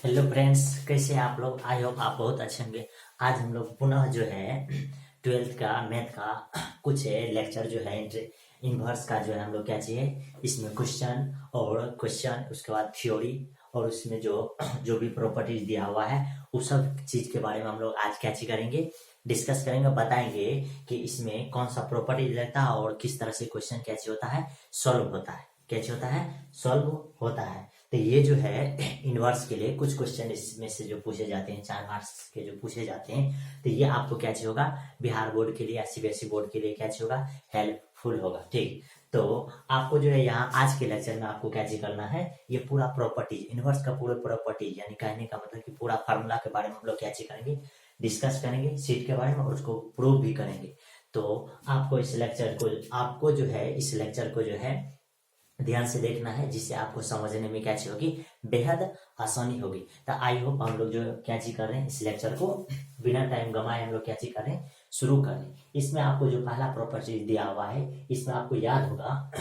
Hello friends, कैसे हैं आप लोग। आई होप आप बहुत अच्छे होंगे। आज हम लोग पुनः जो है 12th का मैथ का कुछ लेक्चर जो है इनवर्स का जो है हम लोग क्या चाहिए इसमें क्वेश्चन और क्वेश्चन उसके बाद थ्योरी और उसमें जो जो भी प्रॉपर्टीज दिया हुआ है उस सब चीज के बारे में हम लोग आज क्या चीज करेंगे, डिस्कस करेंगे, बताएंगे कि इसमें कौन सा प्रॉपर्टीज लगता है और किस तरह से क्वेश्चन कैसे होता है सॉल्व होता है, कैसे होता है सॉल्व होता है। तो ये जो है इनवर्स के लिए कुछ क्वेश्चन इसमें से जो पूछे जाते हैं 4 मार्क्स के जो पूछे जाते हैं, तो ये आपको क्या चाहिए होगा बिहार बोर्ड के लिए या सीबीएसई बोर्ड के लिए क्या चाहिए होगा हेल्पफुल होगा। ठीक, तो आपको जो है यहाँ आज के लेक्चर में आपको क्या चीज करना है, ये पूरा प्रॉपर्टीज इनवर्स का पूरा प्रॉपर्टीज यानी कहने का मतलब कि पूरा फार्मूला के बारे में हम लोग क्या चीज करेंगे, डिस्कस करेंगे सीट के बारे में और उसको प्रूव भी करेंगे। तो आपको इस लेक्चर को आपको जो है इस लेक्चर को जो है ध्यान से देखना है जिससे आपको समझने में क्या चीज होगी बेहद आसानी होगी। तो आई होप हम लोग जो क्या चीज कर रहे हैं इस लेक्चर को बिना टाइम गंवाए हम लोग क्या चीज कर रहे हैं शुरू कर रहे हैं। इसमें आपको जो पहला प्रॉपर्टी दिया हुआ है इसमें आपको याद होगा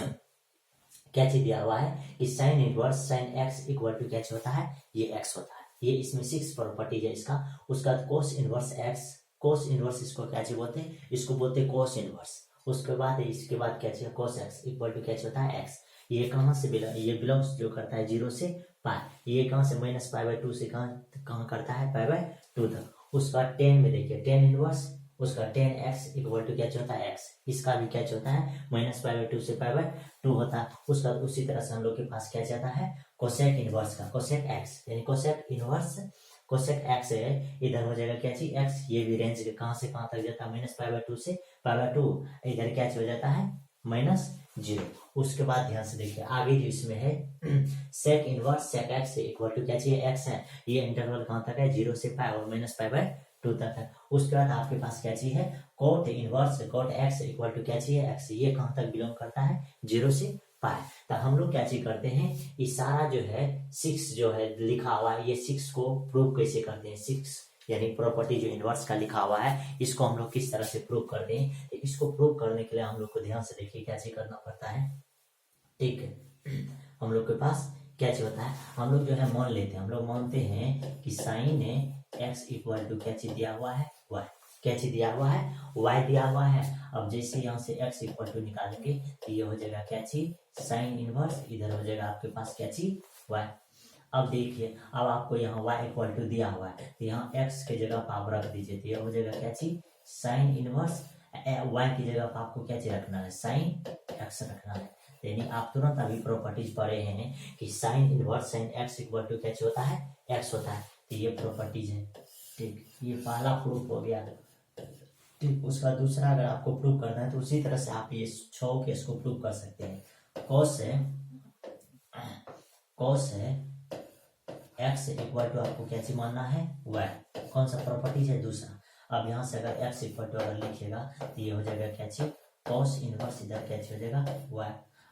क्या चीज दिया हुआ है कि sine inverse sine x equal to क्या चीज होता है, ये एक्स होता है। ये इसमें 6 प्रॉपर्टी है इसका। उसका cos inverse x, cos inverse इसको क्या चीज बोलते हैं, इसको बोलते हैं कोस इनवर्स। उसके बाद इसके बाद क्या चाहिए कोस एक्स इक्वल टू क्या चीज होता है एक्स। ये कहाँ से ये बिलोंग्स जो करता है 0 से पाई। ये कहाँ से माइनस पाई बाय 2 से कहाँ करता है पाई बाय 2 तक। उसका 10 में देखिए 10 इनवर्स उसका 10x इक्वल टू क्या होता है x। इसका भी क्या होता है माइनस पाई बाय 2 से पाई बाय 2 होता है। उसका उसी तरह से हम लोग के पास क्या जाता है कोसेक इनवर्स का कोसेक x यानी कोसेक इनवर्स कोसेक x है। इधर हो जाएगा क्या चीज x। ये भी रेंज कहाँ से कहाँ तक जाता है माइनस पाई बाय 2 से पाई बाय 2। इधर क्या हो जाता है -0। उसके बाद ध्यान से देखिए आगे जो इसमें है sec inverse sec x equal to क्या चाहिए एक्स है। ये इंटरवल कहाँ तक है 0 से पाई और माइनस पाई बाय 2 तक है। उसके बाद आपके पास क्या चाहिए cot inverse cot x equal to क्या चाहिए एक्स। ये कहाँ तक बिलोंग करता है 0 से पाई। तो हम लोग क्या चीज करते हैं ये सारा जो है 6 जो है लिखा हुआ है ये 6 को प्रूव कैसे करते हैं। 6 यानी प्रॉपर्टी जो इनवर्स का लिखा हुआ है इसको हम लोग किस तरह से प्रूव करते हैं। इसको प्रूव करने के लिए हम लोग को ध्यान से देखिए क्या चीज करना पड़ता है। ठीक है, हम लोग के पास क्या चीज होता है हम लोग जो है मान लेते हैं, हम लोग मानते हैं कि साइन एक्स इक्वल टू क्या चीज दिया हुआ है वाई। क्या चीज दिया हुआ है वाई दिया हुआ है। अब जैसे यहाँ से एक्स इक्वल टू निकालेंगे तो ये हो जाएगा क्या चीज साइन इनवर्स। इधर हो जाएगा आपके पास क्या चीज वाई। अब देखिए अब आपको यहाँ y इक्वल टू दिया हुआ है तो यहाँ x के जगह पर आप रख दीजिए तो यह हो जाएगा क्या चीज साइन इनवर्स y की जगह पर आपको क्या चीज रखना है साइन x रखना है। यानी आप तुरंत अभी प्रॉपर्टीज पढ़े हैं कि sine inverse sine x equal to क्या होता है x होता है। तो ये प्रॉपर्टीज है। ठीक, ये पहला प्रूफ हो गया। ठीक, उसका दूसरा अगर आपको प्रूव करना है तो उसी तरह से आप ये 6 केस को प्रूव कर सकते हैं। कॉस है x इक्वल टू आपको क्या चीज मानना है y। कौन सा प्रॉपर्टीज है दूसरा। अब यहाँ से अगर x इक्वल टू अगर लिखिएगा तो ये हो जाएगा क्या चीज कॉस इनवर्स इधर क्या चीज हो जाएगा y।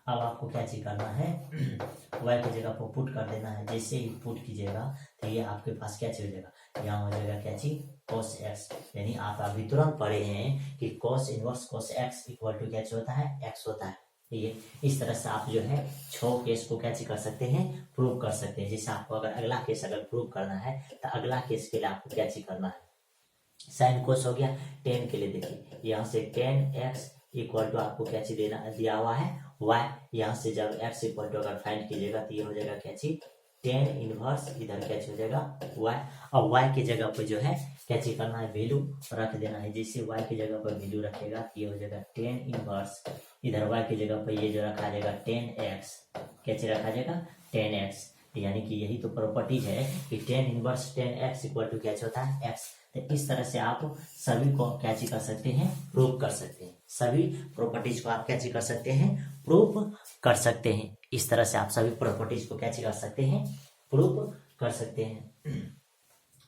अब आपको क्या चीज करना है y की जगह पर पुट कर देना है। जैसे ही पुट कीजिएगा तो ये आपके पास क्या चीज हो जाएगा यहाँ हो जाएगा क्या चीज cos x। यानी आप अभी तुरंत पढ़े हैं कि cos inverse cos x equal to क्या चीज होता है x होता है। ये इस तरह से आप जो है 6 केस को कैसे कर सकते हैं प्रूव कर सकते हैं। जैसे आपको अगर अगला केस अगर प्रूव करना है तो अगला केस के लिए आपको क्या चीज करना है साइन कोस हो गया 10 के लिए। देखिए यहाँ से 10x इक्वल टू आपको क्या चीज देना दिया हुआ है y। यहाँ से जब x इक्वल टू अगर फाइंड कीजिएगा तो ये हो जाएगा क्या चीज 10 इनवर्स इधर क्या चीज हो जाएगा y। अब y की जगह पर जो है क्या चीज करना है वैल्यू रख देना है। जैसे y की जगह पर वैल्यू रखेगा ये हो जाएगा 10 इनवर्स इधर y की जगह पर ये जो रखा जाएगा 10x क्या चीज रखा जाएगा 10x। यानी कि यही तो प्रॉपर्टीज है कि 10 इनवर्स 10x इक्वल टू क्या होता है x। तो इस तरह से आप सभी को क्या चीज कर सकते हैं प्रूव कर सकते हैं। सभी प्रॉपर्टीज को आप क्या चीज कर सकते हैं प्रूव कर सकते हैं। इस तरह से आप सभी प्रॉपर्टीज को क्या चीज कर सकते हैं प्रूव कर सकते हैं।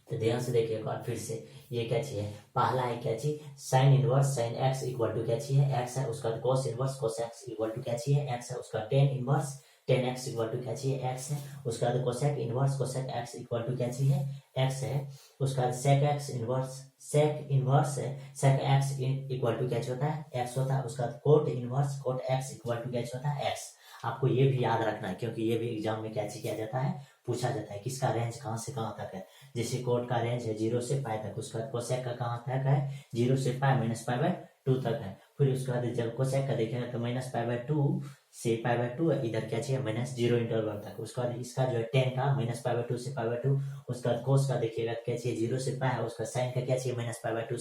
तो ध्यान से देखिए एक बार फिर से ये क्या चीज है पहला है क्या चीज sine inverse sine x equal to क्या चीज है एक्स है। उसका cos inverse cos x equal to क्या चीज है एक्स है। उसका tan inverse tan x equal to क्या चाहिए एक्स है। उसका cosec inverse cosec x equal to क्या चाहिए एक्स है। उसका sec x inverse sec inverse है सेक एक्स इक्वल टू क्या होता है एक्स होता है। उसका cot inverse cot x equal to क्या होता है एक्स। आपको ये भी याद रखना है, क्योंकि ये भी एग्जाम में क्या किया जाता है, पूछा जाता है किसका रेंज कहाँ से कहाँ तक है। जैसे कोट का रेंज है 0 से पाई तक, उसका कोसेक का कहाँ तक है, 0 से पाई माइनस पाई बाय 2 तक है। फिर उसके बाद जब कोसेक का देखेगा तो माइनस पाई बाय 2 से पाई बाय 2 इधर क्या चाहिए माइनस 0 इंटरवल तक। उसके बाद इसका जो है 10 का माइनस पाई बाय 2 से पाई बाय 2, उसका कोस का देखिएगा क्या चाहिए 0 से पाई है, उसका साइन का क्या चाहिए माइनस पाई बाय 2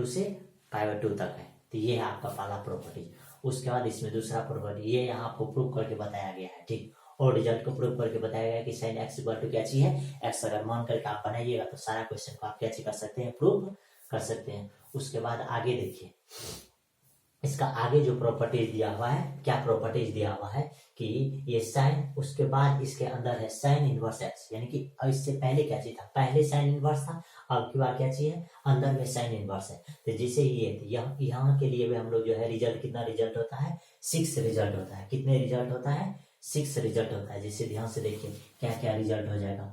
से पाई बाय 2 तक है। तो ये है आपका पहला प्रॉपर्टी। उसके बाद इसमें दूसरा प्रॉपर्टी, ये यहाँ आपको प्रूव करके बताया गया है, ठीक। और रिजल्ट को प्रूव करके बताया गया है कि साइन एक्स इक्वल टू क्या चाहिए एक्स। अगर मान करके आप बनाइएगा तो सारा क्वेश्चन को आप क्या कर सकते हैं, प्रूव कर सकते हैं। उसके बाद आगे देखिए, इसका आगे जो प्रॉपर्टीज दिया हुआ है, क्या प्रॉपर्टीज दिया हुआ है कि ये साइन, उसके बाद इसके अंदर है साइन इनवर्स एक्स, यानी कि इससे पहले क्या चाहिए था, पहले साइन इनवर्स था, अब की बार क्या चाहिए अंदर में साइन इनवर्स है। तो जैसे ये यहाँ के लिए भी हम लोग जो है रिजल्ट कितना रिजल्ट होता है 6 रिजल्ट होता है। कितने रिजल्ट होता है 6 रिजल्ट होता है। जैसे ध्यान से देखिए क्या क्या रिजल्ट हो जाएगा।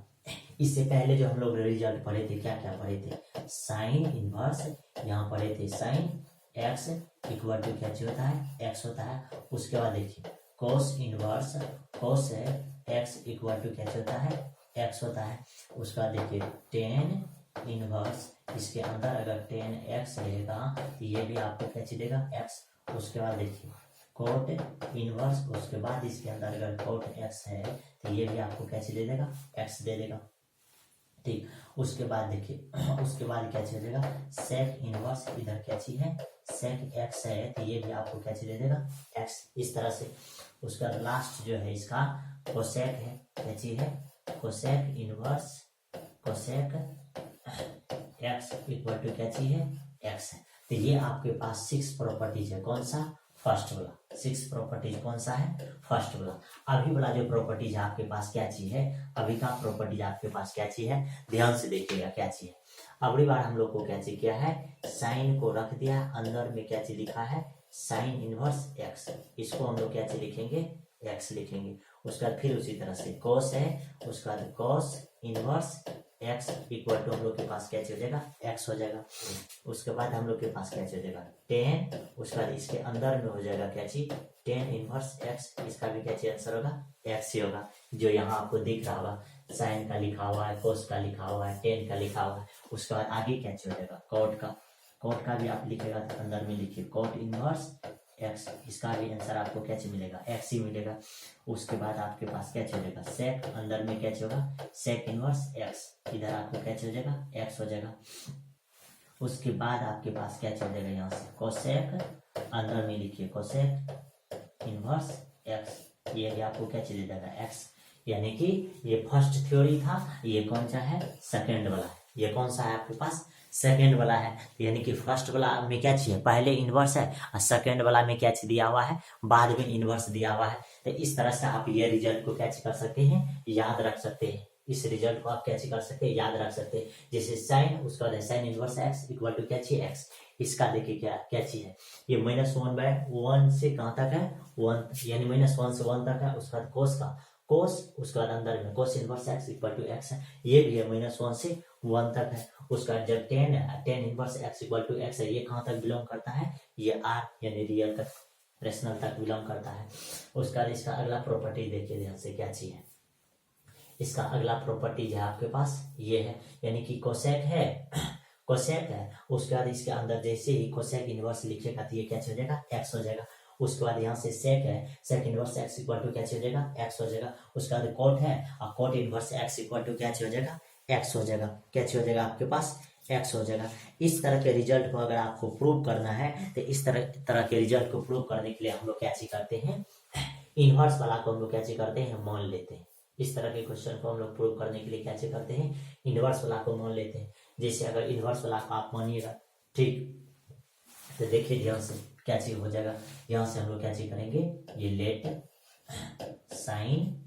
इससे पहले जो हम लोग रिजल्ट पढ़े थे, क्या क्या पढ़े थे, साइन इनवर्स, यहाँ पढ़े थे साइन एक्स इक्वल टू क्या होता है एक्स होता है। उसके बाद देखिए कोस इनवर्स, कोस है एक्स इक्वल टू क्या होता है एक्स होता है। उसका देखिए टेन इनवर्स, इसके अंदर अगर टेन एक्स रहेगा तो ये भी आपको क्या देगा एक्स। उसके बाद देखिए कोट इनवर्स, उसके बाद इसके अंदर अगर कोट एक्स है तो ये भी आपको क्या दे देगा एक्स दे देगा, ठीक। उसके बाद देखिए उसके बाद क्या चलेगा सेक इनवर्स, इधर क्या चीज है सेक एक्स है तो ये भी आपको क्या दे देगा एक्स, इस तरह से। उसका लास्ट जो है इसका कोसेक है, क्या चीज है cosec inverse, cosec x equal to क्या चीज है एक्स है। तो ये आपके पास 6 प्रॉपर्टीज है। कौन सा, फर्स्ट वाला 6 प्रॉपर्टीज कौन सा है, फर्स्ट वाला। अभी वाला जो प्रॉपर्टीज आपके पास क्या चीज है, अभी का प्रॉपर्टीज आपके पास क्या चीज है, ध्यान से देखिएगा क्या चीज है। अगली बार हम लोग को क्या चीज किया है, साइन को रख दिया, अंदर में क्या चीज लिखा है साइन इनवर्स एक्स, इसको हम लोग क्या चीज लिखेंगे एक्स लिखेंगे। उसके बाद फिर उसी तरह से कोस है, उसके बाद cos inverse x equal to हम लोग के पास क्या हो जाएगा एक्स हो जाएगा। उसके बाद हम लोग के पास क्या हो जाएगा टेन, उसके बाद इसके अंदर में हो जाएगा क्या चीज टेन इनवर्स एक्स, इसका भी क्या चीज आंसर होगा एक्स ही होगा। जो यहाँ आपको दिख रहा होगा साइन का लिखा हुआ है, कोस का लिखा हुआ है, टेन का लिखा हुआ है। उसके बाद आगे क्या हो जाएगा कोट का भी आप लिखेगा तो अंदर में लिखिए कोट इनवर्स एक्स, इसका भी आंसर आपको क्या मिलेगा एक्स ही मिलेगा। उसके बाद आपके पास क्या चलेगा सेक, अंदर में क्या होगा सेक इनवर्स एक्स, इधर आपको क्या चल जाएगा एक्स हो जाएगा। उसके बाद आपके पास क्या चल जाएगा यहाँ से कोसेक, अंदर में लिखिए कोसेक इनवर्स एक्स, ये भी आपको क्या चल जाएगा एक्स। यानी कि ये फर्स्ट थ्योरी था, ये कौन सा है सेकेंड वाला है। ये कौन सा है आपके पास सेकेंड वाला है। यानी कि फर्स्ट वाला में क्या चाहिए पहले इनवर्स है, और सेकेंड वाला में क्या दिया हुआ है बाद में इनवर्स दिया हुआ है। तो इस तरह से आप ये रिजल्ट को क्या कर सकते हैं याद रख सकते हैं। इस रिजल्ट को आप क्या कर सकते हैं याद रख सकते हैं। जैसे साइन, उसका बाद sine inverse x equal to क्या चाहिए एक्स, इसका देखिए क्या चीज है ये -1/1 से कहाँ तक है 1, यानी -1 से 1 तक है। उसके बाद कोस का कोस, उसके बाद अंदर में cos inverse x equal to x है, ये भी है -1 से 1 तक है। उसका जब tan inverse x equal to x है, ये कहाँ तक बिलोंग करता है ये आर यानी रियल तक, रेशनल तक बिलोंग करता है। उसका इसका अगला प्रॉपर्टी देखिए ध्यान से क्या चीज है। इसका अगला प्रॉपर्टी है आपके पास ये है, यानी कि कोसेक है कोसेक है, उसके बाद इसके अंदर जैसे ही कोसेक इनवर्स लिखेगा तो ये क्या हो जाएगा एक्स हो जाएगा। उसके बाद यहाँ से सेक है, sec inverse x equal to क्या हो जाएगा एक्स हो जाएगा। उसके बाद कोट है और cot inverse x equal to क्या हो जाएगा एक्स हो जाएगा। क्या हो जाएगा आपके पास एक्स हो जाएगा। इस तरह के रिजल्ट को अगर आपको प्रूव करना है तो इस तरह के रिजल्ट को प्रूव करने के लिए हम लोग क्या करते हैं इनवर्स वाला को हम लोग क्या करते हैं मान लेते हैं। इस तरह के क्वेश्चन को हम लोग प्रूव करने के लिए क्या करते हैं इनवर्स वाला को मान लेते हैं। जैसे अगर इनवर्स वाला को आप मानिएगा ठीक, तो देखिए ध्यान से क्या चीज हो जाएगा। यहाँ से हम लोग क्या चीज करेंगे ये let sine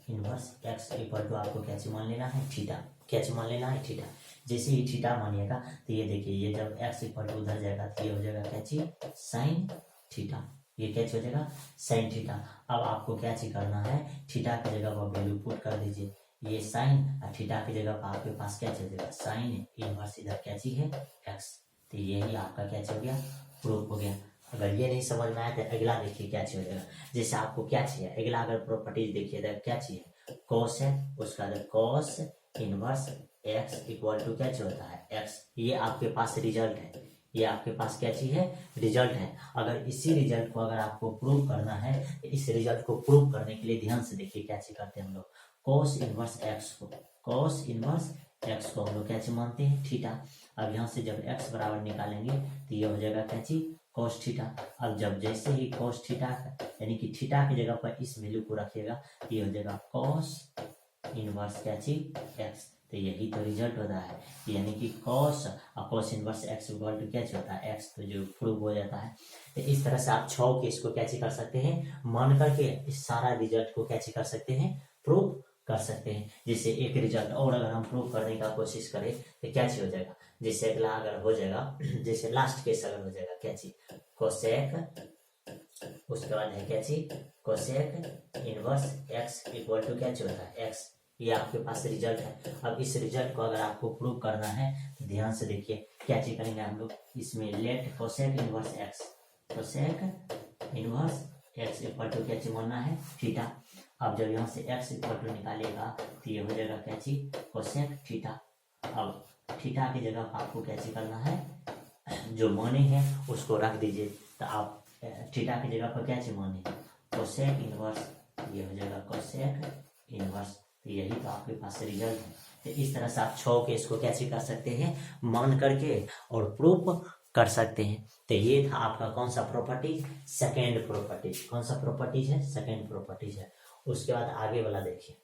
inverse x equal to आपको क्या मान लेना है थीटा, क्या मान लेना है थीटा। जैसे ही थीटा मानिएगा तो ये देखिए ये जब एक्स इक्वल टू उधर जाएगा तो ये हो जाएगा क्या साइन थीटा, ये क्या हो जाएगा साइन थीटा। अब आपको क्या करना है थीटा की जगह पर वैल्यू पुट कर दीजिए, ये साइन और थीटा की जगह पर आपके पास क्या चल जाएगा साइन इनवर्स इधर क्या है एक्स। तो यही आपका क्या हो गया प्रूफ हो गया। अगर ये नहीं समझ में आया तो अगला देखिए क्या चाहिए हो जाएगा। जैसे आपको क्या चाहिए, अगला अगर प्रॉपर्टीज देखिए तो क्या चाहिए, कॉस है, उसका cos inverse x equal to क्या चाहिए होता है, एक्स। ये आपके पास रिजल्ट है, ये आपके पास क्या चीज है, रिजल्ट है। अगर इसी रिजल्ट को अगर आपको प्रूव करना है, इस रिजल्ट को प्रूव करने के लिए ध्यान से देखिए क्या चीज करते हैं हम लोग, कॉस इनवर्स एक्स को, कॉस इनवर्स एक्स को हम लोग क्या चीज मानते हैं, थीटा। अब यहाँ से जब एक्स बराबर निकालेंगे तो ये हो जाएगा क्या चीज, कॉस थीटा। अब जब जैसे ही कॉस थीटा यानी कि थीटा की जगह पर इस वैल्यू को रखिएगा तो ये हो जाएगा कॉस इनवर्स क्या चीज एक्स। तो यही तो रिजल्ट होता है, यानी कि कॉस और cos inverse x equal to क्या होता है, एक्स, तो जो प्रूव हो जाता है। तो इस तरह से आप 6 केस को क्या कर सकते हैं, मान करके इस सारा रिजल्ट को क्या कर सकते हैं, प्रूव कर सकते हैं। जैसे एक रिजल्ट और अगर हम प्रूव करने का कोशिश करें तो क्या हो जाएगा, जैसे अगला अगर हो जाएगा, जैसे लास्ट केस अगर हो जाएगा क्या चीज, कोसेक, उसके बाद है क्या चीज, cosec inverse x equal to क्या होता है, एक्स। ये आपके पास रिजल्ट है। अब इस रिजल्ट को अगर आपको प्रूव करना है तो ध्यान से देखिए क्या चीज करेंगे हम लोग, इसमें let cosec inverse x, cosec inverse x equal to क्या चीज मानना है, थीटा। अब जब यहाँ से एक्स इक्वल टू निकालेगा तो ये हो जाएगा क्या चीज, कोसेक थीटा। अब थीटा की जगह आपको क्या चीज करना है, जो माने हैं उसको रख दीजिए। तो आप थीटा की जगह पर क्या चीज माने, कोसेक इनवर्स, ये हो जाएगा कोसेक इनवर्स। तो यही तो आपके पास रिजल्ट है। तो इस तरह से आप 6 केस को कैसे कर सकते हैं, मान करके और प्रूफ कर सकते हैं। तो ये था आपका कौन सा प्रॉपर्टी, सेकेंड प्रॉपर्टी। कौन सा प्रॉपर्टीज है, सेकेंड प्रॉपर्टीज है। उसके बाद आगे वाला देखिए,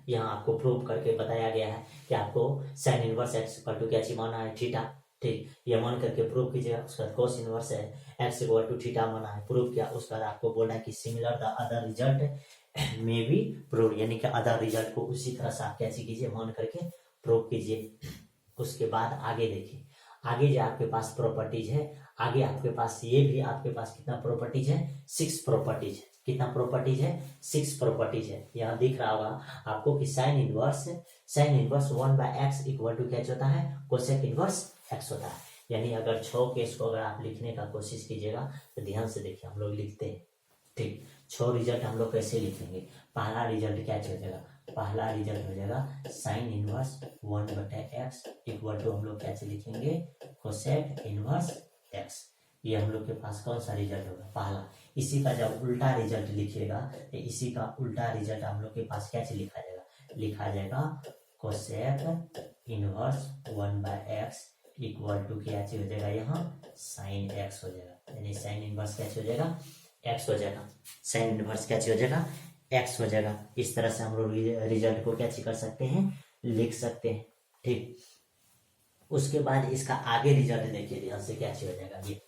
यहाँ आपको प्रूव करके बताया गया है कि आपको sine inverse x equal to क्या चीज माना है, थीटा। ठीक, ये मान करके प्रूव कीजिएगा। उसके बाद कोस इनवर्स है एक्स इक्वल टू थीटा माना है, प्रूव किया। उसके बाद आपको बोला है कि सिमिलर द अदर रिजल्ट में भी प्रूव, यानी कि अदर रिजल्ट को उसी तरह से आप कैसे कीजिए, मान करके प्रूव कीजिए। उसके बाद आगे देखिए, आगे जो आपके पास प्रॉपर्टीज है, आगे आपके पास ये भी आपके पास कितना प्रॉपर्टीज है, 6 प्रॉपर्टीज है। कितना प्रॉपर्टीज है, 6 प्रॉपर्टीज है। यहाँ दिख रहा होगा आपको कि sine inverse 1/x equal to क्या होता है, कोसेक इनवर्स x होता है। यानी अगर 6 केस को अगर आप लिखने का कोशिश कीजिएगा तो ध्यान से देखिए, हम लोग लिखते हैं। ठीक, 6 रिजल्ट हम लोग कैसे लिखेंगे, पहला रिजल्ट क्या हो जाएगा, पहला रिजल्ट हो जाएगा sine inverse 1/x equal to हम लोग क्या लिखेंगे, कोसेक इनवर्स x। ये हम लोग के पास कौन सा रिजल्ट होगा, पहला। इसी का जब उल्टा रिजल्ट लिखिएगा तो इसी का उल्टा रिजल्ट हम लोग के पास क्या लिखा जाएगा, लिखा जाएगा cosec inverse 1/x equal to क्या हो जाएगा, यहाँ साइन x हो जाएगा। यानी साइन इनवर्स क्या हो जाएगा, x हो जाएगा। साइन इनवर्स क्या हो जाएगा, x हो जाएगा। इस तरह से हम लोग रिजल्ट को क्या कर सकते हैं, लिख सकते हैं। ठीक, उसके बाद इसका आगे रिजल्ट देखिए ध्यान से क्या हो जाएगा ये।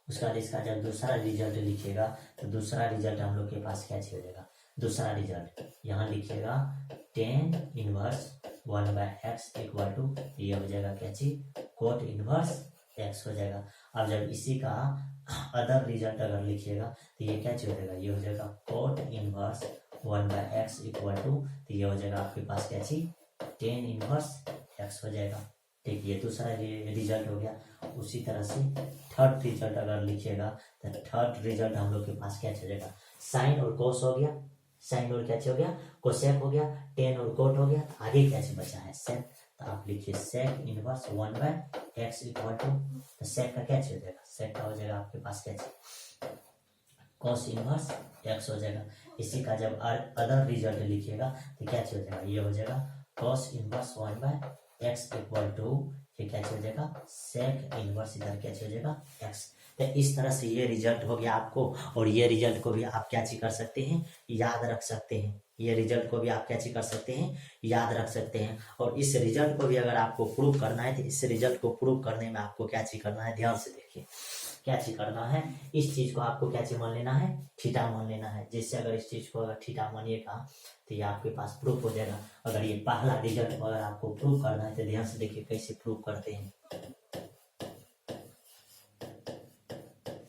उसका बाद इसका जब दूसरा रिजल्ट लिखिएगा तो दूसरा रिजल्ट हम लोग के पास क्या हो जाएगा, दूसरा रिजल्ट यहाँ लिखिएगा tan inverse 1/x equal to, ये हो जाएगा क्या चीज, कोट इनवर्स x हो जाएगा। अब जब इसी का अदर रिजल्ट अगर लिखिएगा तो ये क्या हो जाएगा, ये हो जाएगा cot inverse 1/x equal to, तो ये हो जाएगा आपके पास क्या चीज, tan इनवर्स x हो जाएगा। ठीक, ये दूसरा रिजल्ट हो गया। उसी तरह से थर्ड रिजल्ट अगर लिखिएगा तो थर्ड रिजल्ट हम लोग के पास क्या हो जाएगा, साइन और कोस हो गया, साइन और क्या हो गया, कोसेक हो गया, टेन और कोट हो गया। आगे क्या बचा है, सेक। तो आप लिखिए sec inverse 1/x equal to, तो सेक का क्या हो जाएगा, सेक का हो जाएगा आपके पास क्या, कॉस इनवर्स x हो जाएगा। इसी का जब अदर रिजल्ट लिखिएगा तो क्या हो जाएगा, ये हो जाएगा cos inverse 1/x equal to, ये क्या हो जाएगा, सेक इनवर्स इधर क्या हो जाएगा x। तो इस तरह से ये रिजल्ट हो गया आपको, और ये रिजल्ट को भी आप क्या कर सकते हैं, याद रख सकते हैं। ये रिजल्ट को भी आप क्या कर सकते हैं, याद रख सकते हैं। और इस रिजल्ट को भी अगर आपको प्रूव करना है तो इस रिजल्ट को प्रूव करने में आपको क्या करना है, ध्यान से देखिए क्या चीज करना है, इस चीज को आपको क्या चीज मान लेना है, थीटा मान लेना है। जिससे अगर इस चीज को अगर थीटा मानिएगा तो ये आपके पास प्रूफ हो जाएगा। अगर ये पहला रिजल्ट को अगर आपको प्रूव करना है तो ध्यान से देखिए कैसे प्रूव करते हैं।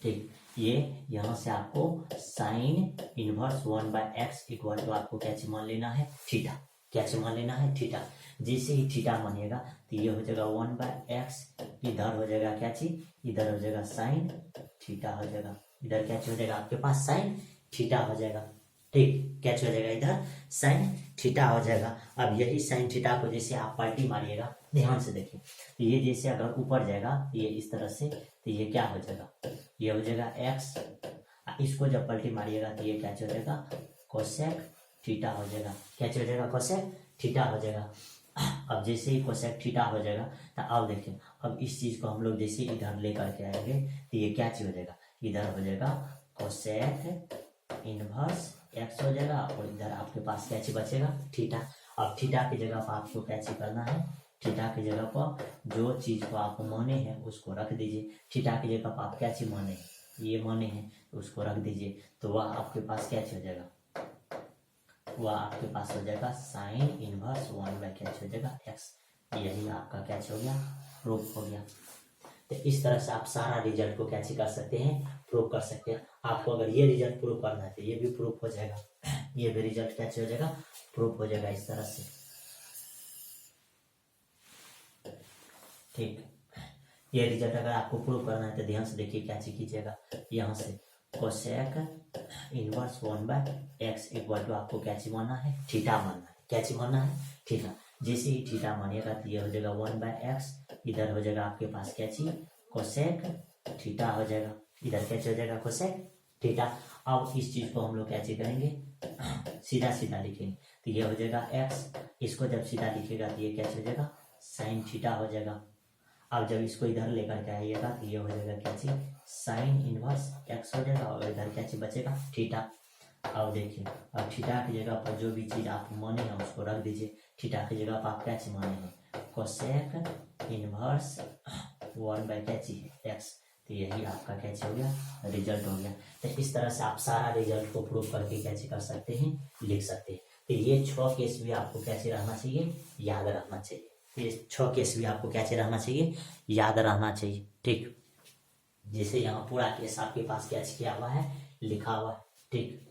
ठीक, ये यहाँ से आपको sine inverse 1/x equal to आपको क्या चीज मान लेना है, थीटा। कैच मान लेना है थीटा। जैसे ही थीटा मानिएगा तो ये हो जाएगा 1/x, इधर हो जाएगा क्या चीज, इधर हो जाएगा साइन थीटा हो जाएगा, इधर क्या हो जाएगा आपके पास साइन थीटा हो जाएगा। ठीक, क्या हो जाएगा इधर साइन थीटा हो जाएगा। अब यही साइन थीटा को जैसे आप पलटी मारिएगा, ध्यान से देखिए, तो ये जैसे अगर ऊपर जाएगा ये इस तरह से, तो ये क्या हो जाएगा, ये हो जाएगा x, इसको जब पलटी मारिएगा तो ये क्या हो जाएगा कोसेक थीटा हो जाएगा। क्या हो जाएगा कोसेक थीटा हो जाएगा। अब जैसे ही कोसेक थीटा हो जाएगा तो अब देखिए, अब इस चीज को हम लोग जैसे इधर लेकर के आएंगे तो ये क्या चीज हो जाएगा, इधर हो जाएगा कोसेक इनवर्स x हो जाएगा, और इधर आपके पास क्या चीज बचेगा थीटा। अब थीटा की जगह पर आपको क्या चीज करना है, थीटा की जगह पर जो चीज को आप माने हैं उसको रख दीजिए। थीटा की जगह पर आप क्या चीज माने हैं, ये माने हैं तो उसको रख दीजिए, तो वह आपके पास क्या चीज हो जाएगा, वह आपके पास हो जाएगा साइन इनवर्स 1 क्या हो जाएगा x। यही आपका क्या हो गया, प्रूफ हो गया। तो इस तरह से आप सारा रिजल्ट को क्या कर सकते हैं, प्रूव कर सकते हैं। आपको अगर ये रिजल्ट प्रूव करना है तो ये भी प्रूफ हो जाएगा, ये भी रिजल्ट क्या हो जाएगा, प्रूफ हो जाएगा इस तरह से। ठीक, ये रिजल्ट अगर आपको प्रूव करना है तो ध्यान से देखिए क्या कीजिएगा, यहाँ से cosec inverse 1/x equal to आपको क्या मानना है, थीटा मानना है। क्या मानना है, थीटा। जैसे ही थीटा मानिएगा तो ये हो जाएगा 1/x, इधर हो जाएगा आपके पास क्या कोसेक थीटा हो जाएगा, इधर क्या हो जाएगा कोसेक थीटा। अब इस चीज को हम लोग क्या करेंगे, सीधा सीधा लिखेंगे, तो ये हो जाएगा x, इसको जब सीधा लिखेगा तो ये क्या हो जाएगा साइन थीटा हो जाएगा। अब जब इसको इधर लेकर के आइएगा तो ये हो जाएगा क्या चीज, साइन इनवर्स x हो जाएगा, और इधर क्या चीज बचेगा थीटा। अब देखिए, अब थीटा की जगह पर जो भी चीज आप माने हैं उसको रख दीजिए। थीटा की जगह पर आप क्या चीज माने हैं, कोसेक इनवर्स 1 क्या चीज x। तो यही आपका क्या हो गया, रिजल्ट हो गया। तो इस तरह से आप सारा रिजल्ट को प्रूव करके क्या कर सकते हैं, लिख सकते हैं। तो ये 6 केस भी आपको क्या रहना चाहिए, याद रखना चाहिए। ये 6 केस भी आपको क्या रहना चाहिए, याद रहना चाहिए। ठीक, जैसे यहाँ पूरा केस आपके पास क्या किया हुआ है, लिखा हुआ है। ठीक,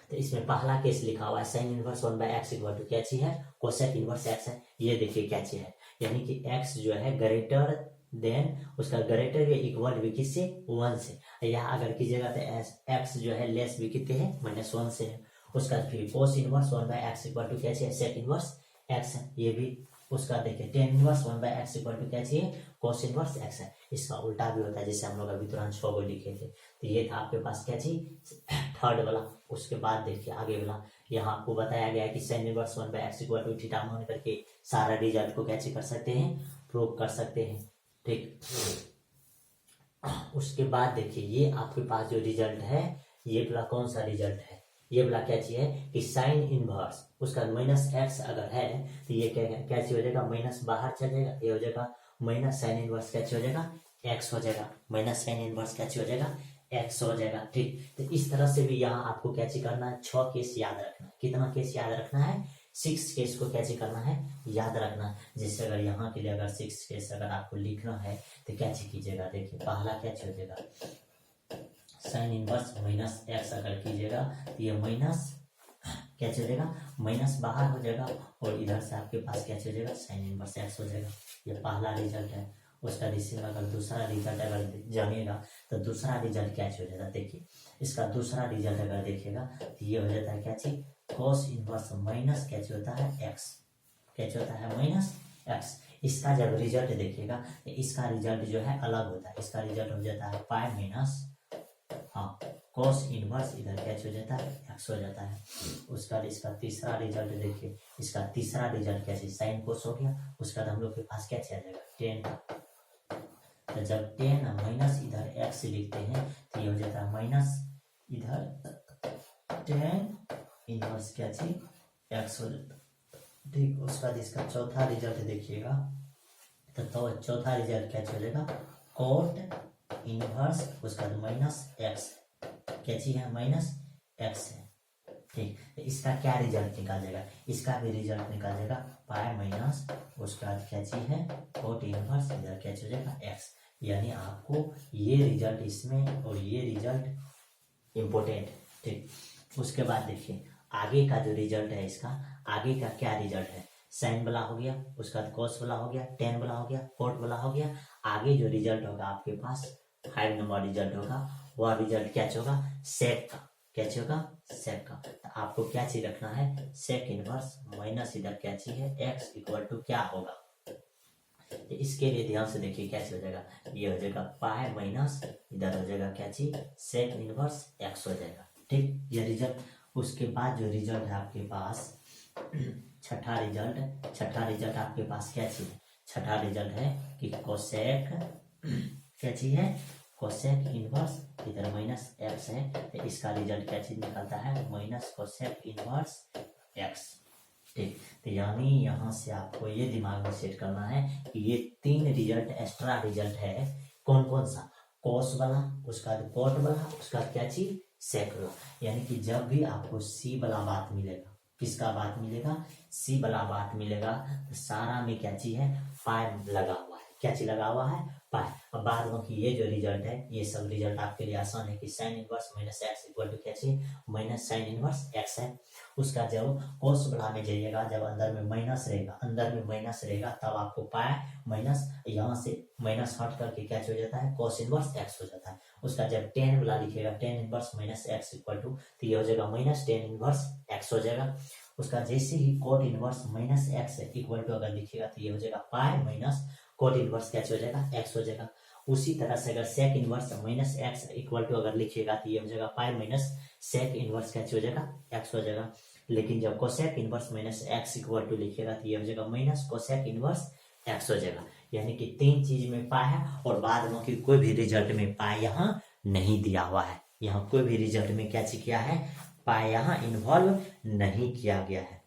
तो इसमें पहला केस लिखा हुआ है sign inverse 1/x equal to क्या चीज है, कोसेक इनवर्स x है। ये देखिए क्या चीज है, यानी कि x जो है ग्रेटर देन, उसका ग्रेटर या इक्वल भी किससे 1 से, या अगर कीजिएगा तो x जो है लेस भी कितने है -1 से है। उसका फिर cos inverse 1/x equal to क्या चाहिए, सेक इनवर्स x है। ये भी उसका देखिए tan inverse 1/x equal to क्या चाहिए, कोस इनवर्स x है। इसका उल्टा भी होता है, जैसे हम लोग अभी तुरंत 6 को लिखे थे। तो ये था आपके पास क्या चीज, थर्ड वाला। उसके बाद देखिए आगे वाला, यहाँ आपको बताया गया है कि sine inverse 1/x equal to theta मान करके सारा रिजल्ट को कैसे कर सकते हैं, प्रूव कर सकते हैं। ठीक, उसके बाद देखिए ये आपके पास जो रिजल्ट है, ये वाला कौन सा रिजल्ट है, ये वाला क्या चीज है कि साइन इनवर्स उसका -x अगर है तो ये क्या चीज हो जाएगा, माइनस बाहर चल जाएगा, ये हो जाएगा माइनस साइन इनवर्स क्या चीज हो जाएगा, x हो जाएगा, माइनस साइन इनवर्स क्या चीज हो जाएगा, x हो जाएगा। ठीक, तो इस तरह से भी यहाँ आपको क्या चीज करना है, 6 केस याद रखना है। कितना केस याद रखना है, 6 केस को क्या चीज करना है, याद रखना है। जैसे अगर यहाँ के लिए अगर 6 केस अगर आपको लिखना है तो क्या चीज कीजिएगा, देखिए पहला क्या चीज हो जाएगा, साइन इनवर्स -x अगर कीजिएगा तो ये माइनस क्या चलेगा, माइनस बाहर हो जाएगा, और इधर से आपके पास क्या चलेगा, साइन इनवर्स x हो जाएगा। ये पहला रिजल्ट है। उसका रिजल्ट अगर दूसरा रिजल्ट अगर जानिएगा तो दूसरा रिजल्ट क्या हो जाएगा, देखिए इसका दूसरा रिजल्ट अगर देखिएगा तो ये हो जाता है क्या चीज, cos इनवर्स माइनस क्या होता है x, क्या होता है -x। इसका जब रिजल्ट देखिएगा तो इसका रिजल्ट जो है अलग होता है, इसका रिजल्ट हो जाता है पाई माइनस cos इनवर्स इधर क्या हो जाता है, x हो जाता है। उसका इसका तीसरा रिजल्ट देखिए, इसका तीसरा रिजल्ट क्या है, साइन कोस हो गया। उसका हम लोग के पास क्या आ जाएगा 10 का, तो जब 10 माइनस इधर x लिखते हैं तो ये हो जाता है माइनस इधर 10 इनवर्स क्या चीज x हो जाता है। ठीक, उसका इसका चौथा रिजल्ट देखिएगा तो चौथा रिजल्ट क्या हो जाएगा, कोट इनवर्स उसका -x क्या चीज है, -x है। ठीक, तो इसका क्या रिजल्ट निकाल जाएगा, इसका भी रिजल्ट निकाल जाएगा पाई माइनस उसके बाद क्या चीज है, कोट इनवर्स इधर क्या हो जाएगा x। यानी आपको ये रिजल्ट इसमें और ये रिजल्ट इम्पोर्टेंट। ठीक, उसके बाद देखिए आगे का जो रिजल्ट है इसका, आगे का क्या रिजल्ट है, साइन वाला हो गया, उसका बाद कॉस वाला हो गया, टेन वाला हो गया, कोट वाला हो गया। आगे जो रिजल्ट होगा आपके पास 5 नंबर रिजल्ट होगा, वह रिजल्ट क्या होगा, सेक का, क्या होगा, सेक का। तो आपको क्या चीज रखना है, सेक इनवर्स माइनस इधर क्या चीज है, एक्स इक्वल टू क्या होगा। तो इसके लिए ध्यान से देखिए क्या हो जाएगा, ये हो जाएगा पाई माइनस इधर हो जाएगा क्या चीज, सेक इनवर्स एक्स हो जाएगा। ठीक, ये रिजल्ट। उसके बाद जो रिजल्ट है आपके पास छठा रिजल्ट आपके पास क्या चीज है, छठा रिजल्ट है कि कोसेक क्या चीज है, कोसेक इनवर्स इधर माइनस एक्स है, तो इसका रिजल्ट क्या चीज निकलता है, माइनस कोसेक इनवर्स एक्स। ठीक, तो यानी यहाँ से आपको ये दिमाग में सेट करना है कि ये 3 रिजल्ट एक्स्ट्रा रिजल्ट है, कौन कौन सा, कॉस वाला, उसका कोट वाला, उसका क्या चीज, सेक वाला। यानी कि जब भी आपको सी वाला बात मिलेगा, किसका बात मिलेगा, सी वाला बात मिलेगा, तो सारा में क्या चीज है, पाई लगा हुआ है, क्या चीज लगा हुआ है, पाई। अब बाद में कि ये जो रिजल्ट है, ये सब रिजल्ट आपके लिए आसान है कि sine inverse minus x equal to क्या चीज, माइनस साइन इनवर्स एक्स है। उसका जब कोस वाला में जाइएगा, जब अंदर में माइनस रहेगा, तब आपको पाई माइनस यहाँ से माइनस हट करके क्या हो जाता है, कोस इनवर्स एक्स हो जाता है। उसका जब टेन वाला लिखिएगा, tan inverse minus x equal to, तो ये हो जाएगा माइनस टेन इनवर्स एक्स हो जाएगा। उसका जैसे ही cot inverse minus x equal to अगर लिखिएगा, तो ये हो जाएगा पाई माइनस कोट इनवर्स क्या हो जाएगा, एक्स हो जाएगा। उसी तरह से अगर sec inverse minus x equal to अगर लिखिएगा, तो ये हो जाएगा पाई माइनस सेक इनवर्स क्या हो जाएगा, एक्स हो जाएगा। लेकिन जब cosec inverse minus x equal to लिखिएगा, तो ये हो जाएगा माइनस कोसेक इनवर्स एक्स हो जाएगा। यानी कि 3 चीज में पाई है, और बाद में कि कोई भी रिजल्ट में पाई यहाँ नहीं दिया हुआ है, यहाँ कोई भी रिजल्ट में क्या चीज किया है, पाई यहाँ इन्वॉल्व नहीं किया गया है।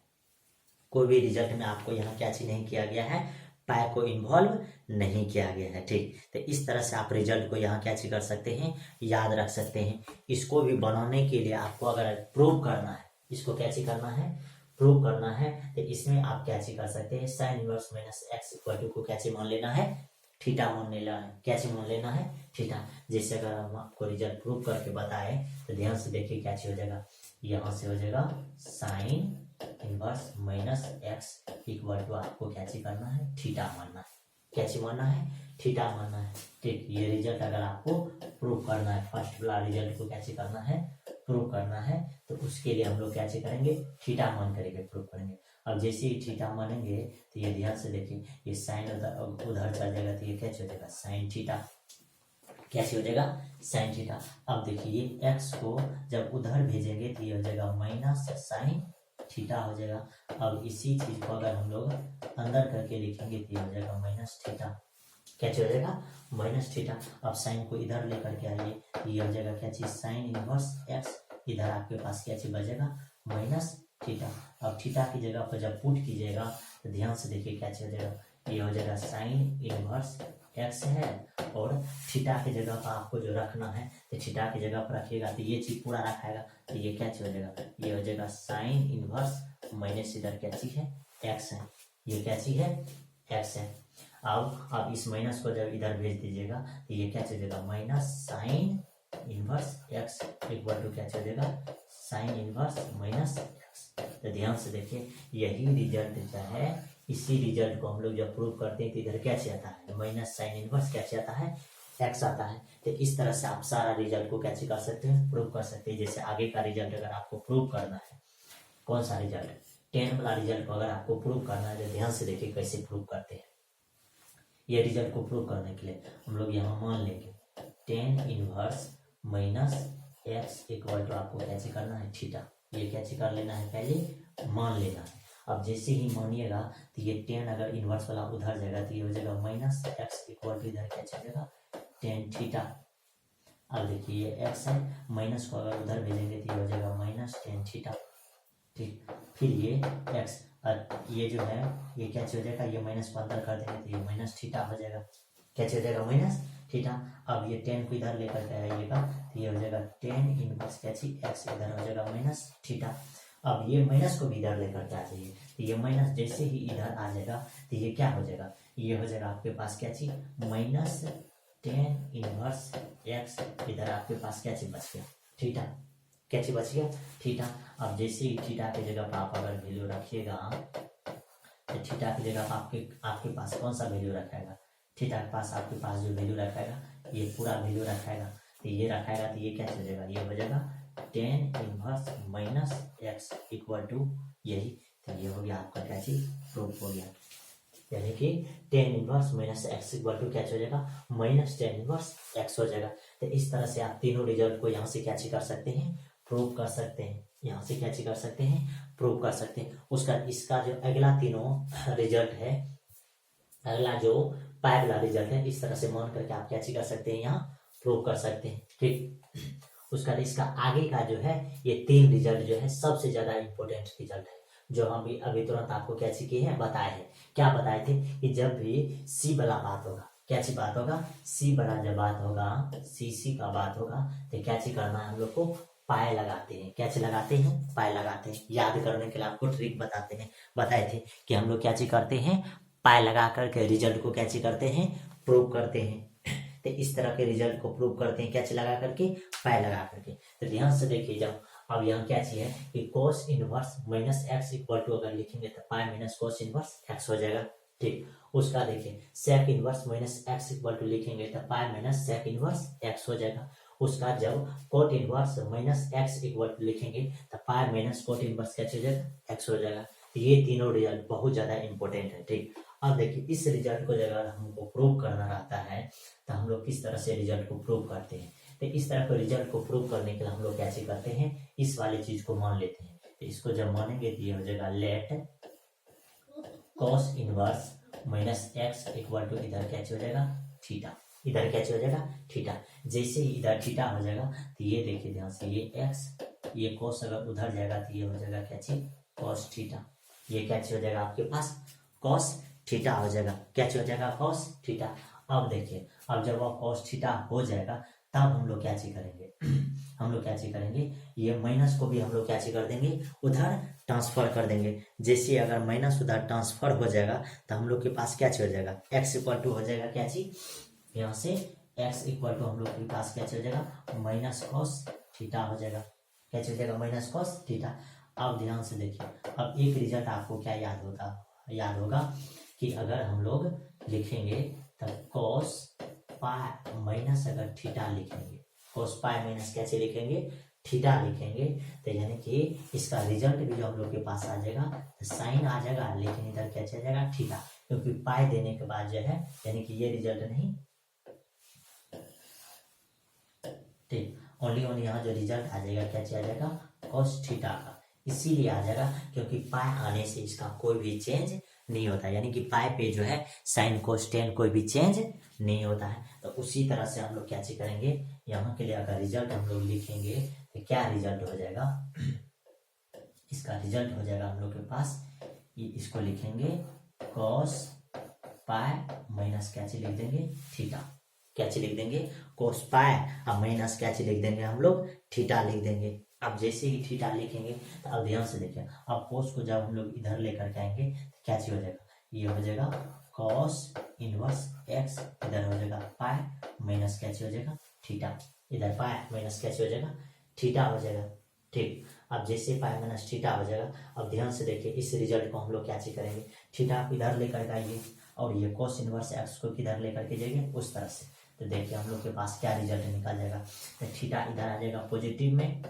कोई भी रिजल्ट में आपको यहाँ क्या चीज नहीं किया गया है, पाई को इन्वॉल्व नहीं किया गया है। ठीक, तो इस तरह से आप रिजल्ट को यहाँ क्या चीज कर सकते हैं, याद रख सकते हैं। इसको भी बनाने के लिए आपको अगर प्रूव करना है, इसको क्या चीज करना है, प्रूव करना है, तो इसमें आप क्या चीज कर सकते हैं, sine inverse minus x equal to को क्या चीज मान लेना है, थीटा मान लेना है। क्या चीज मान लेना है, थीटा। जैसे अगर हम आपको रिजल्ट प्रूव करके बताए, तो ध्यान से देखिए क्या चीज हो जाएगा, यहाँ से हो जाएगा sine inverse minus x equal to आपको क्या चीज करना है, थीटा मानना है। क्या चीज मानना है, थीटा मानना है। ठीक, ये रिजल्ट अगर आपको प्रूव करना है, फर्स्ट वाला रिजल्ट को क्या चीज करना है, प्रूव करना है, तो उसके लिए हम लोग क्या चीज करेंगे, थीटा मान करेंगे, प्रूव करेंगे। अब जैसे ही थीटा मानेंगे, तो ये ध्यान से देखिए, ये साइन उधर चल जाएगा, तो ये क्या हो जाएगा, साइन थीटा। कैसे हो जाएगा, साइन थीटा। अब देखिए ये एक्स को जब उधर भेजेंगे, तो ये हो जाएगा माइनस साइन थीटा हो जाएगा। अब इसी चीज को अगर हम लोग अंदर करके लिखेंगे, तो ये हो जाएगा माइनस थीटा। क्या हो जाएगा, माइनस थीटा। अब साइन को इधर लेकर के आइए, ये हो जाएगा क्या चीज, साइन इनवर्स एक्स, इधर आपके पास क्या चीज बचेगा, माइनस थीटा। अब थीटा की जगह पर जब पुट कीजिएगा, तो ध्यान से देखिए क्या चीज हो जाएगा, ये हो जाएगा साइन इनवर्स एक्स है, और थीटा की जगह पर आपको जो रखना है, तो थीटा की जगह पर रखिएगा, तो ये चीज पूरा रखाएगा, तो ये क्या चीज हो जाएगा, ये हो जाएगा साइन इनवर्स माइनस इधर क्या चीज है, एक्स है। ये क्या चीज है, एक्स है। अब इस माइनस को जब इधर भेज दीजिएगा, तो ये क्या चीज हो जाएगा, minus sine inverse x equal to क्या चीज हो जाएगा, साइन इनवर्स माइनस एक्स। तो ध्यान से देखिए, यही रिजल्ट जो है, इसी रिजल्ट को हम लोग जब प्रूव करते हैं, तो इधर क्या आता है, माइनस साइन इनवर्स क्या आता है, एक्स आता है। तो इस तरह से आप सारा रिजल्ट को क्या कर सकते हैं, प्रूव कर सकते हैं। जैसे आगे का रिजल्ट अगर आपको प्रूव करना है, कौन सा रिजल्ट, 10 वाला रिजल्ट को अगर आपको प्रूव करना है, तो ध्यान से देखिए कैसे प्रूव करते हैं। ये रिजल्ट को प्रूव करने के लिए हम लोग यहाँ मान लेंगे 10 inverse minus x equal to आपको क्या करना है, थीटा। ये क्या कर लेना है, पहले मान लेना है। अब जैसे ही मानिएगा, तो ये 10 अगर इनवर्स वाला उधर जाएगा, तो ये हो जाएगा माइनस एक्स इक्वल टू इधर क्या जाएगा, 10 थीटा। अब देखिए ये एक्स है, माइनस को अगर उधर भेजेंगे, तो ये हो जाएगा माइनस 10 थीटा। ठीक, फिर ये एक्स, ये जो है ये क्या हो जाएगा, ये माइनस को अंदर कर देंगे, तो ये माइनस थीटा हो जाएगा। क्या हो जाएगा, माइनस थीटा। अब ये 10 को इधर लेकर के आइएगा, तो ये हो जाएगा 10 इनवर्स क्या एक्स, इधर हो जाएगा माइनस थीटा। अब ये माइनस को भी इधर लेकर के आ जाइए, तो ये माइनस जैसे ही इधर आ जाएगा, तो ये क्या हो जाएगा, ये हो जाएगा आपके पास क्या चीज, माइनस 10 इनवर्स एक्स, इधर आपके पास क्या चीज बच गया, थीटा। क्या चीज बच गया, थीटा। अब जैसे ही थीटा की जगह पर आप अगर वैल्यू रखिएगा तो थीटा की जगह पर आपके पास कौन सा वैल्यू रखेगा, थीटा के पास आपके पास जो वैल्यू रखेगा ये पूरा वैल्यू रखेगा, तो ये रखेगा तो ये क्या हो जाएगा, ये हो जाएगा tan inverse minus x equal to यही। तो ये हो गया आपका क्या चीज, प्रूफ हो गया। यानी कि tan inverse minus x equal to क्या हो जाएगा, माइनस टेन इनवर्स एक्स हो जाएगा। तो इस तरह से आप तीनों रिजल्ट को यहाँ से क्या कर सकते हैं, प्रूव कर सकते हैं। यहाँ से क्या कर सकते हैं, प्रूव कर सकते हैं। उसका इसका जो अगला तीनों रिजल्ट है, अगला जो पाई वाला रिजल्ट है, इस तरह से मान करके आप क्या कर सकते हैं, यहाँ प्रूव कर सकते हैं। ठीक, उसका इसका आगे का जो है ये तीन रिजल्ट जो है सबसे ज्यादा इंपॉर्टेंट रिजल्ट है, जो हम भी अभी तुरंत आपको क्या किए हैं, बताए हैं। क्या बताए थे कि जब भी सी वाला बात होगा, क्या सी बात होगा, सी वाला जब बात होगा, सी का बात होगा, तो क्या करना है हम लोग को, पाए लगाते हैं। क्या लगाते हैं, पाए लगाते हैं। याद करने के लिए आपको ट्रिक बताते हैं, बताए थे कि हम लोग क्या करते हैं, पाए लगा करके रिजल्ट को क्या करते हैं, प्रूव करते हैं। तो इस तरह के रिजल्ट को प्रूव करते हैं क्या लगा करके, पाए लगा करके। तो ध्यान से देखिए, जब अब यहाँ क्या चाहिए कि cos inverse minus x equal to अगर लिखेंगे तो pi minus cos inverse x हो जाएगा। ठीक, उसका देखिए sec inverse minus x equal to लिखेंगे तो pi minus sec inverse x हो जाएगा। उसका जब cot inverse minus x equal to लिखेंगे तो पाई माइनस cot इनवर्स क्या हो जाएगा, एक्स हो जाएगा। ये तीनों रिजल्ट बहुत ज्यादा इंपॉर्टेंट है। ठीक, अब देखिए इस रिजल्ट को अगर हमको प्रूव करना रहता है तो हम लोग किस तरह से रिजल्ट को प्रूव करते हैं। तो इस तरह के रिजल्ट को प्रूव करने के लिए हम लोग कैसे करते हैं, इस वाली चीज को मान लेते हैं। तो इसको जब मानेंगे तो ये हो जाएगा let cos inverse minus x equal to इधर क्या हो जाएगा, थीटा। इधर क्या हो जाएगा, थीटा। जैसे ही इधर थीटा हो जाएगा तो ये देखिए ध्यान से, ये एक्स ये cos अगर उधर जाएगा तो ये हो जाएगा क्या चीज, cos थीटा। ये क्या हो जाएगा आपके पास, cos थीटा हो जाएगा। क्या हो जाएगा, cos थीटा। अब देखिए, अब जब वो cos थीटा हो जाएगा तब हम लोग क्या करेंगे, हम लोग क्या करेंगे, ये माइनस को भी हम लोग क्या कर देंगे, उधर ट्रांसफर कर देंगे। जैसे अगर माइनस उधर ट्रांसफर हो जाएगा तो हम लोग के पास क्या हो जाएगा, एक्स इक्वल टू हो जाएगा क्या चीज, यहाँ से एक्स इक्वल टू हम लोग के पास क्या हो जाएगा, माइनस cos थीटा हो जाएगा। क्या हो जाएगा, माइनस cos थीटा। अब ध्यान से देखिए, अब एक रिजल्ट आपको क्या याद होगा कि अगर हम लोग लिखेंगे तब cos पाई माइनस अगर थीटा लिखेंगे, cos पाई माइनस कैसे लिखेंगे, थीटा लिखेंगे, तो यानी कि इसका रिजल्ट भी जो हम लोग के पास आ जाएगा तो साइन आ जाएगा, लेकिन इधर क्या चल जाएगा, थीटा। क्योंकि पाई देने के बाद जो है यानी कि ये रिजल्ट नहीं, ठीक, ओनली यहाँ जो रिजल्ट आ जाएगा क्या आ जाएगा, cos थीटा का। इसीलिए आ जाएगा क्योंकि पाई आने से इसका कोई भी चेंज नहीं होता, यानी कि पाई पे जो है साइन cos tan कोई भी चेंज नहीं होता है। तो उसी तरह से हम लोग क्या करेंगे, यहाँ के लिए अगर रिजल्ट हम लोग लिखेंगे तो क्या रिजल्ट हो जाएगा, इसका रिजल्ट हो जाएगा हम लोग के पास, इसको लिखेंगे cos पाई माइनस क्या लिख देंगे, थीटा। क्या लिख देंगे, cos पाई अब माइनस क्या लिख देंगे हम लोग, थीटा लिख देंगे। अब जैसे ही थीटा लिखेंगे तो अब ध्यान से देखिए, अब cos को जब हम लोग इधर लेकर के आएंगे तो क्या हो जाएगा, ये हो जाएगा cos इनवर्स x, इधर हो जाएगा पाई माइनस क्या हो जाएगा, थीटा। इधर पाई माइनस क्या हो जाएगा, थीटा हो जाएगा। ठीक, अब जैसे पाई माइनस थीटा हो जाएगा, अब ध्यान से देखिए इस रिजल्ट को हम लोग क्या करेंगे, थीटा इधर लेकर के आइए और ये cos इनवर्स x को किधर लेकर के जाइए, उस तरह से। तो देखिए हम लोग के पास क्या रिजल्ट निकल जाएगा, तो थीटा इधर आ जाएगा पॉजिटिव में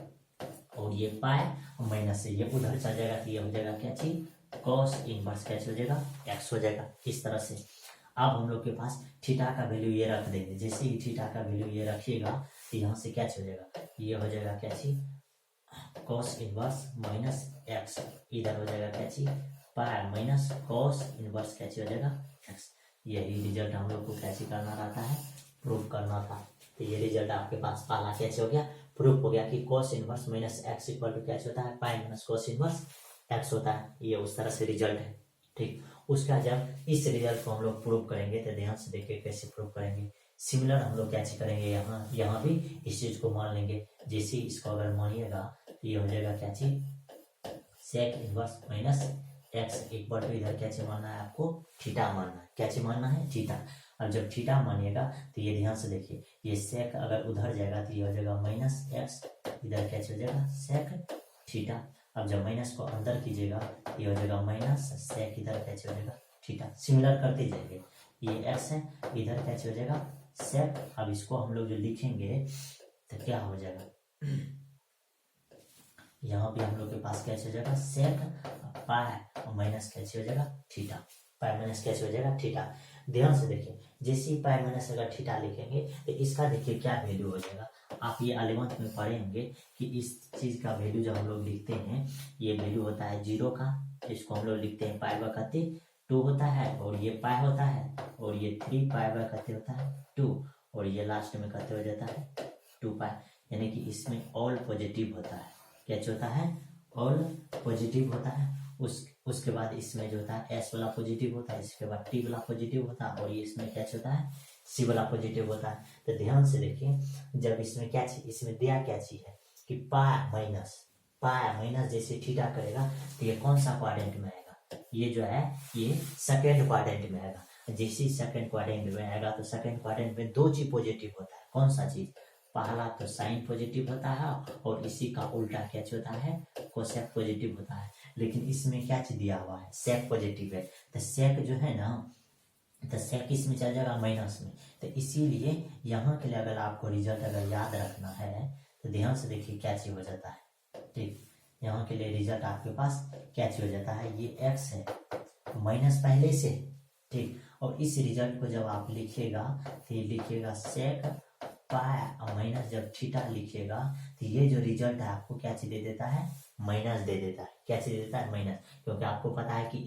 और ये पाई माइनस से ये उधर चल जाएगा तो ये हो जाएगा क्या चीज, cos इनवर्स क्या हो जाएगा, x हो जाएगा। इस तरह से अब हम लोग के पास थीटा का वैल्यू ये रख देंगे। जैसे ही थीटा का वैल्यू ये रखिएगा तो यहाँ से क्या हो जाएगा, ये हो जाएगा क्या चीज, cos इनवर्स माइनस x, इधर हो जाएगा क्या चीज, पाई माइनस cos इनवर्स क्या हो जाएगा, x। यही रिजल्ट हम लोग को कैसे करना रहता है, प्रूफ करना था। तो ये रिजल्ट आपके पास पहला कैसे हो गया, प्रूफ हो गया कि cos inverse minus x equal to क्या होता है, pi minus cos inverse x होता है। ये उस तरह से रिजल्ट है। ठीक, उसका जब इस रिजल्ट को हम लोग प्रूव करेंगे तो ध्यान से देखिए कैसे प्रूव करेंगे। सिमिलर हम लोग कैसे करेंगे, यहाँ भी इस चीज को मान लेंगे। जैसे इसको अगर मानिएगा तो ये हो जाएगा क्या चीज, sec inverse minus x equal to इधर क्या मानना है आपको, थीटा मानना है। क्या मानना है, थीटा। अब जब थीटा मानिएगा तो ये ध्यान से देखिए, ये सेक अगर उधर जाएगा तो ये हो जाएगा माइनस एक्स इधर कैच हो जाएगा सेक थीटा। अब जब माइनस को अंदर कीजिएगा ये हो जाएगा माइनस सेक, इधर कैच हो जाएगा थीटा। सिमिलर करते जाएंगे, ये एक्स है, इधर कैच हो जाएगा सेक। अब इसको हम लोग जो लिखेंगे तो क्या हो जाएगा, यहाँ भी हम लोग के पास कैच हो जाएगा सेक पाई और माइनस कैच हो जाएगा थीटा, पाई माइनस कैच हो जाएगा थीटा। ध्यान से देखिए, जैसे ही पाई माइनस अगर थीटा लिखेंगे तो इसका देखिए क्या वैल्यू हो जाएगा। आप ये 11th में पढ़े होंगे कि इस चीज का वैल्यू जब हम लोग लिखते हैं, ये वैल्यू होता है 0 का, इसको हम लोग लिखते हैं पाई बकते 2 होता है, और ये पाई होता है, और ये 3 पाई बकते होता है 2, और ये लास्ट में कहते हो जाता है 2 पाई। यानी कि इसमें ऑल पॉजिटिव होता है, क्या होता है ऑल पॉजिटिव होता है। उसके बाद इसमें जो होता है एस वाला पॉजिटिव होता है, इसके बाद टी वाला पॉजिटिव होता है, और ये इसमें क्या होता है सी वाला पॉजिटिव होता है। तो ध्यान से देखिए, जब इसमें क्या चीज, इसमें दिया क्या चीज है कि पाई माइनस जैसे थीटा करेगा तो ये कौन सा क्वाड्रेंट में आएगा, ये जो है ये सेकेंड क्वाड्रेंट में आएगा। जैसे सेकेंड क्वाड्रेंट में आएगा तो सेकेंड क्वाड्रेंट में 2 चीज पॉजिटिव होता है, कौन सा चीज, पहला तो साइन पॉजिटिव होता है, और इसी का उल्टा क्या होता है कोसेक पॉजिटिव होता है। लेकिन इसमें क्या चीज दिया हुआ है सेक पॉजिटिव है, तो सेक जो है ना, तो सेक इसमें चल जाएगा माइनस में। तो इसीलिए यहाँ के लिए अगर आपको रिजल्ट अगर याद रखना है तो ध्यान से देखिए क्या चीज हो जाता है, ठीक। यहाँ के लिए रिजल्ट आपके पास क्या चीज हो जाता है, ये एक्स है माइनस पहले से, ठीक। और इस रिजल्ट को जब आप लिखिएगा तो ये लिखिएगा सेक पाई और माइनस जब थीटा लिखिएगा तो ये जो रिजल्ट है आपको क्या चीज दे देता है, माइनस दे देता है। क्या चीज देता है, माइनस, क्योंकि आपको पता है कि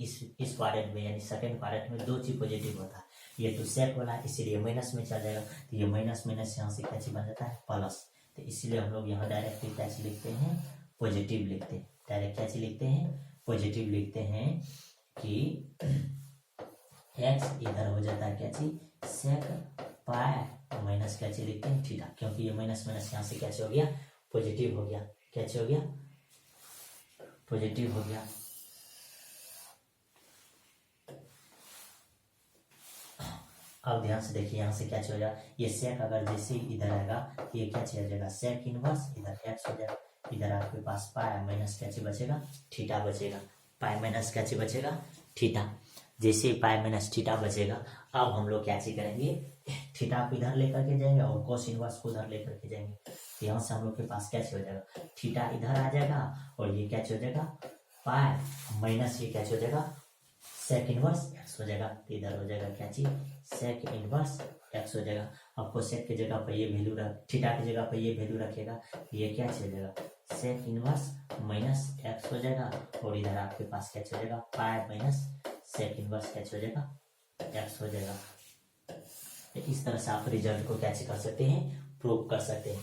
इस क्वाड्रेंट में यानी सेकंड क्वाड्रेंट में 2 चीज पॉजिटिव होता है, ये तो सेक वाला है इसीलिए माइनस में चल जाएगा, तो ये माइनस यहाँ से क्या चीज बन जाता है प्लस। तो इसीलिए हम लोग यहाँ डायरेक्टली क्या चीज लिखते हैं, पॉजिटिव लिखते हैं, डायरेक्ट क्या चीज लिखते हैं, पॉजिटिव लिखते हैं कि एक्स इधर हो जाता है क्या चीज सेक पाई और माइनस क्या चीज लिखते हैं थीटा, क्योंकि ये माइनस यहाँ से कैसे हो गया पॉजिटिव हो गया, कैसे हो गया पॉजिटिव हो गया। अब ध्यान से देखिए, यहाँ से क्या हो जाएगा, ये सेक अगर जैसे इधर आएगा तो ये क्या हो जाएगा सेक इनवर्स, इधर एक्स हो जाएगा, इधर आपके पास पाई माइनस क्या बचेगा थीटा बचेगा, पाई माइनस क्या बचेगा थीटा। जैसे पाई माइनस थीटा बचेगा, अब हम लोग क्या करेंगे, थीटा को इधर लेकर के जाएंगे और कोस इनवर्स को उधर लेकर के जाएंगे। तो यहाँ से हम लोग के पास क्या हो जाएगा, थीटा इधर आ जाएगा और ये क्या हो जाएगा पाई माइनस ये क्या हो जाएगा सेक इनवर्स एक्स हो जाएगा। तो इधर हो जाएगा क्या चीज सेक इनवर्स एक्स हो जाएगा। आपको सेक की जगह पर ये वैल्यू रख, थीटा की जगह पर ये वैल्यू रखेगा, ये क्या हो जाएगा सेक इनवर्स माइनस एक्स हो जाएगा, और इधर आपके पास क्या हो जाएगा पाई माइनस सेक इनवर्स क्या हो जाएगा एक्स हो जाएगा। इस तरह से आप रिजल्ट को क्या कर सकते हैं, प्रूव कर सकते हैं।